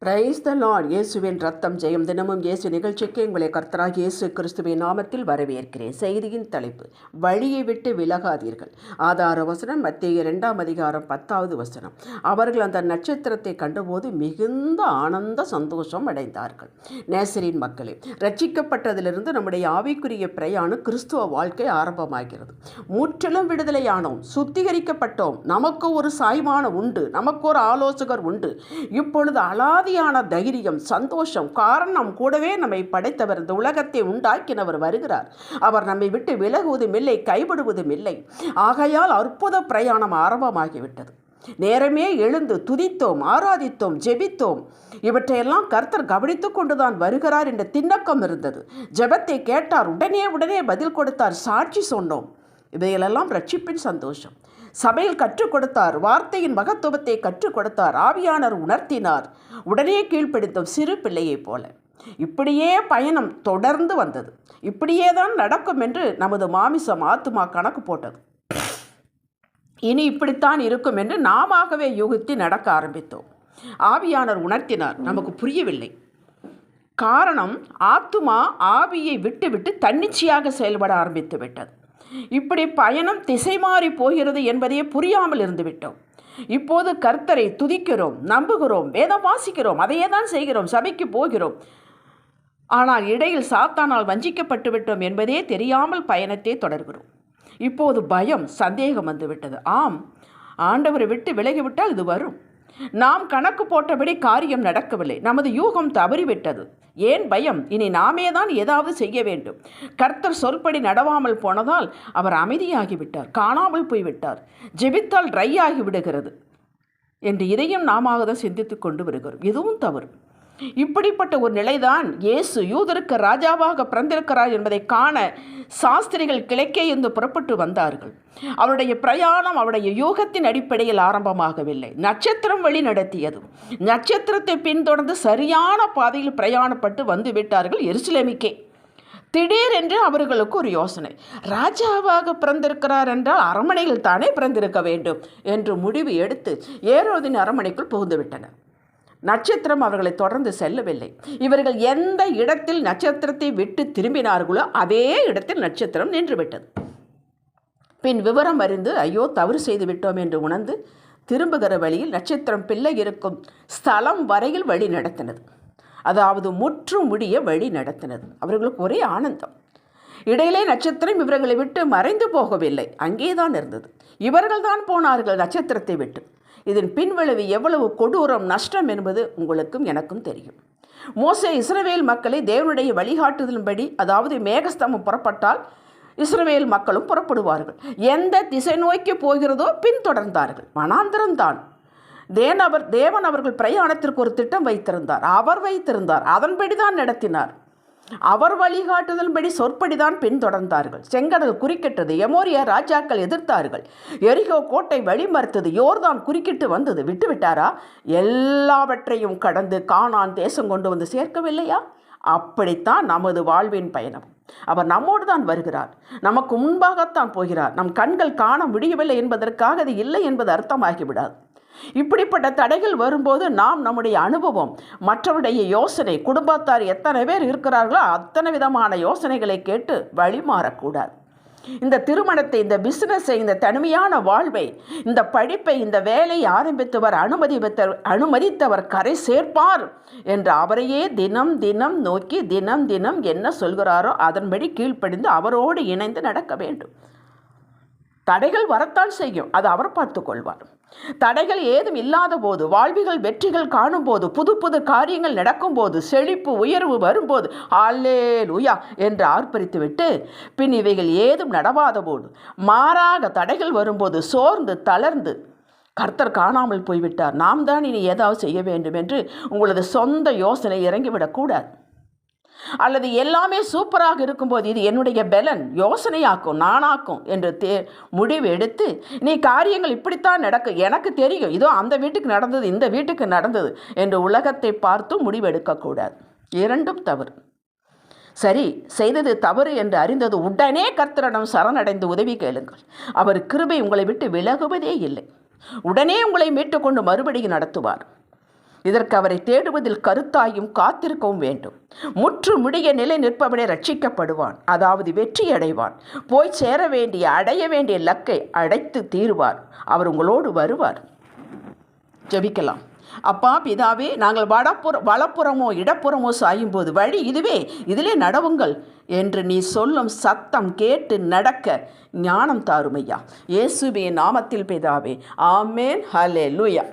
Praise the Lord. இயேசுவின் ரத்தம் ஜெயம். தினமும் இயேசு நிகழ்ச்சிக்கு உங்களை கர்த்தராகிய இயேசு கிறிஸ்துவின் நாமத்தில் வரவேற்கிறேன். செய்தியின் தலைப்பு, வழியை விட்டு விலகாதீர்கள். ஆதார வசனம் மத்தேயு 2:10. அவர்கள் அந்த நட்சத்திரத்தை கண்டபோது மிகுந்த ஆனந்த சந்தோஷம் அடைந்தார்கள். நேசரின் மக்களே, ரட்சிக்கப்பட்டதிலிருந்து நம்முடைய ஆவிக்குரிய பிரயாணம் கிறிஸ்துவ வாழ்க்கை ஆரம்பமாகிறது. முற்றிலும் விடுதலையானோம், சுத்திகரிக்கப்பட்டோம், நமக்கு ஒரு சாய்மானம் உண்டு, நமக்கு ஒரு ஆலோசகர் உண்டு. இப்பொழுது அலாதியான தைரியம், சந்தோஷம். காரணம், கூடவே நம்மை படைத்தவர், இந்த உலகத்தை உண்டாக்கினவர் வருகிறார். அவர் நம்மை விட்டு விலகுவதும் இல்லை, கைவிடுவதும் இல்லை. ஆகையால் அற்புத பிரயாணம் ஆரம்பமாகிவிட்டது. நேரமே எழுந்து துதித்தோம், ஆராதித்தோம், ஜெபித்தோம். இவற்றையெல்லாம் கர்த்தர் கவனித்துக் கொண்டுதான் வருகிறார் என்ற திண்ணக்கம் இருந்தது. ஜெபத்தை கேட்டார், உடனே பதில் கொடுத்தார், சாட்சி சொன்னோம். இவைகளெல்லாம் ரட்சிப்பின் சந்தோஷம். சபையில் கற்றுக் கொடுத்தார், வார்த்தையின் மகத்துவத்தை கற்றுக் கொடுத்தார், ஆவியானவர் உணர்த்தினார். உடனே கீழ்ப்படுத்தும் சிறு பிள்ளையைப் போல. இப்படியே பயணம் தொடர்ந்து வந்தது. இப்படியே தான் நடக்கும் என்று நமது மாமிசம் ஆத்துமா கணக்கு போட்டது. இனி இப்படித்தான் இருக்கும் என்று நாமவே யூகித்து நடக்க ஆரம்பித்தோம். ஆவியானவர் உணர்த்தினார், நமக்கு புரியவில்லை. காரணம், ஆத்துமா ஆவியை விட்டு தன்னிச்சையாக செயல்பட ஆரம்பித்து விட்டது. இப்படி பயணம் திசை மாறி போகிறது என்பதையே புரியாமல் இருந்துவிட்டோம். இப்போது கர்த்தரை துதிக்கிறோம், நம்புகிறோம், வேதம் வாசிக்கிறோம், அதையே தான் செய்கிறோம், சபைக்கு போகிறோம். ஆனால் இடையில் சாத்தானால் வஞ்சிக்கப்பட்டு விட்டோம் என்பதே தெரியாமல் பயணத்தை தொடர்கிறோம். இப்போது பயம், சந்தேகம் வந்துவிட்டது. ஆம், ஆண்டவரை விட்டு விலகிவிட்டால் இது வரும். நாம் கணக்கு போட்டபடி காரியம் நடக்கவில்லை, நமது யூகம் தவறிவிட்டது. ஏன் பயம்? இனி நாமே தான் ஏதாவது செய்ய வேண்டும். கர்த்தர் சொல்படி நடவாமல் போனதால் அவர் அமைதியாகிவிட்டார், காணாமல் போய்விட்டார். ஜெபித்தால் ட்ரை ஆகி விடுகிறது என்று இதையும் நாம தான் சிந்தித்து கொண்டு வருகிறோம். இதுவும் தவறு. இப்படிப்பட்ட ஒரு நிலைதான் இயேசு யூதருக்கு ராஜாவாக பிறந்திருக்கிறார் என்பதை காண சாஸ்திரிகள் கிழக்கே இருந்து புறப்பட்டு வந்தார்கள். அவருடைய பிரயாணம் அவருடைய யூகத்தின் அடிப்படையில் ஆரம்பமாகவில்லை. நட்சத்திரம் வழி நடத்தியது. நட்சத்திரத்தை பின்தொடர்ந்து சரியான பாதையில் பிரயாணப்பட்டு வந்து விட்டார்கள் எருசலேமுக்கே. திடீரென்று அவர்களுக்கு ஒரு யோசனை, ராஜாவாக பிறந்திருக்கிறார் என்றால் அரண்மனையில் தானே பிறந்திருக்க வேண்டும் என்று முடிவு எடுத்து ஏரோதின் அரண்மனைக்குள் புகுந்து விட்டனர். நட்சத்திரம் அவர்களை தொடர்ந்து செல்லவில்லை. இவர்கள் எந்த இடத்தில் நட்சத்திரத்தை விட்டு திரும்பினார்களோ அதே இடத்தில் நட்சத்திரம் நின்றுவிட்டது. பின் விவரம் அறிந்து ஐயோ தவறு செய்து விட்டோம் என்று உணர்ந்து திரும்புகிற வழியில் நட்சத்திரம் பிள்ளை இருக்கும் ஸ்தலம் வரையில் வழி நடத்தினது. அதாவது முற்று முடிய வழி நடத்தினது. அவர்களுக்கு ஒரே ஆனந்தம். இடையிலே நட்சத்திரம் இவர்களை விட்டு மறைந்து போகவில்லை, அங்கேதான் இருந்தது. இவர்கள் தான் போனார்கள் நட்சத்திரத்தை விட்டு. இதன் பின்விளைவு எவ்வளவு கொடூரம், நஷ்டம் என்பது உங்களுக்கும் எனக்கும் தெரியும். மோசே இஸ்ரவேல் மக்களை தேவனுடைய வழிகாட்டுதலின்படி, அதாவது மேகஸ்தம்பம் புறப்பட்டால் இஸ்ரவேல் மக்களும் புறப்படுவார்கள். எந்த திசை நோக்கி போகிறதோ பின்தொடர்ந்தார்கள். வனாந்திரம்தான். தேவன் அவர்கள் பிரயாணத்திற்கு ஒரு திட்டம் வைத்திருந்தார். அதன்படி தான் நடத்தினார். அவர் வழிகாட்டுதல்படி சொற்படிதான் பின்தொடர்ந்தார்கள். செங்கடல் குறுக்கிட்டது. எமோரிய ராஜாக்கள் எதிர்த்தார்கள். எரிகோ கோட்டை வழிமறுத்தது. யோர்தான் குறுக்கிட்டு வந்தது. விட்டுவிட்டாரா? எல்லாவற்றையும் கடந்து கானான் தேசம் கொண்டு வந்து சேர்க்கவில்லையா? அப்படித்தான் நமது வாழ்வின் பயணம். அவர் நம்மோடு தான் வருகிறார், நமக்கு முன்பாகத்தான் போகிறார். நம் கண்கள் காண முடியவில்லை என்பதற்காக அது இல்லை என்பது அர்த்தமாகிவிடாது. இப்படிப்பட்ட தடைகள் வரும்போது நாம் நம்முடைய அனுபவம், மற்றவருடைய யோசனை, குடும்பத்தார் எத்தனை பேர் இருக்கிறார்களோ அத்தனை விதமான யோசனைகளை கேட்டு வழி மாறக்கூடாது. இந்த திருமணத்தை, இந்த பிசினஸை, இந்த தனிமையான வாழ்வை, இந்த படிப்பை, இந்த வேலையை ஆரம்பித்தவர், அனுமதித்தவர் கரை சேர்ப்பார் என்று அவரையே தினம் நோக்கி தினம் என்ன சொல்கிறாரோ அதன்படி கீழ்ப்படிந்து அவரோடு இணைந்து நடக்க வேண்டும். தடைகள் வரத்தான் செய்யும், அது அவர் பார்த்து கொள்வார். தடைகள் ஏதும் இல்லாத போது, வாழ்விகள் வெற்றிகள் காணும் போது, புது காரியங்கள் நடக்கும் போது, செழிப்பு உயர்வு வரும்போது அல்லேலூயா என்று ஆர்ப்பரித்துவிட்டு பின் இவைகள் ஏதும் நடவாத போது, மாறாக தடைகள் வரும்போது சோர்ந்து தளர்ந்து கர்த்தர் காணாமல் போய்விட்டார், நாம் தான் இனி ஏதாவது செய்ய வேண்டும் என்று உங்களது சொந்த யோசனை இறங்கிவிடக்கூடாது. அல்லது எல்லாமே சூப்பராக இருக்கும்போது இது என்னுடைய பலன், யோசனையாக்கும், நானாக்கும் என்று முடிவு எடுத்து நீ காரியங்கள் இப்படித்தான் நடக்கும், எனக்கு தெரியும், இதோ அந்த வீட்டுக்கு நடந்தது, இந்த வீட்டுக்கு நடந்தது என்று உலகத்தை பார்த்து முடிவெடுக்கக்கூடாது. இரண்டும் தவறு. சரி, செய்தது தவறு என்று அறிந்தது உடனே கர்த்தரிடம் சரணடைந்து உதவி கேளுங்கள். அவர் கிருபை உங்களை விட்டு விலகுவதே இல்லை. உடனே உங்களை மீட்டுக்கொண்டு மறுபடியும் நடத்துவார். இதற்கு அவரை தேடுவதில் கருத்தாயும் காத்திருக்கவும் வேண்டும். முற்று முடிய நிலை நிற்பவனே ரட்சிக்கப்படுவான், அதாவது வெற்றி அடைவான். போய் சேர வேண்டிய அடைய வேண்டிய இலக்கை அடைத்து தீருவார். அவர் உங்களோடு வருவார். ஜெபிக்கலாம். அப்பா பிதாவே, நாங்கள் வலப்புறமோ இடப்புறமோ சாயும்போது வழி இதுவே, இதிலே நடவுங்கள் என்று நீ சொல்லும் சத்தம் கேட்டு நடக்க ஞானம் தாருமையா. இயேசுவின் நாமத்தில் பிதாவே, ஆமென். ஹல்லேலூயா.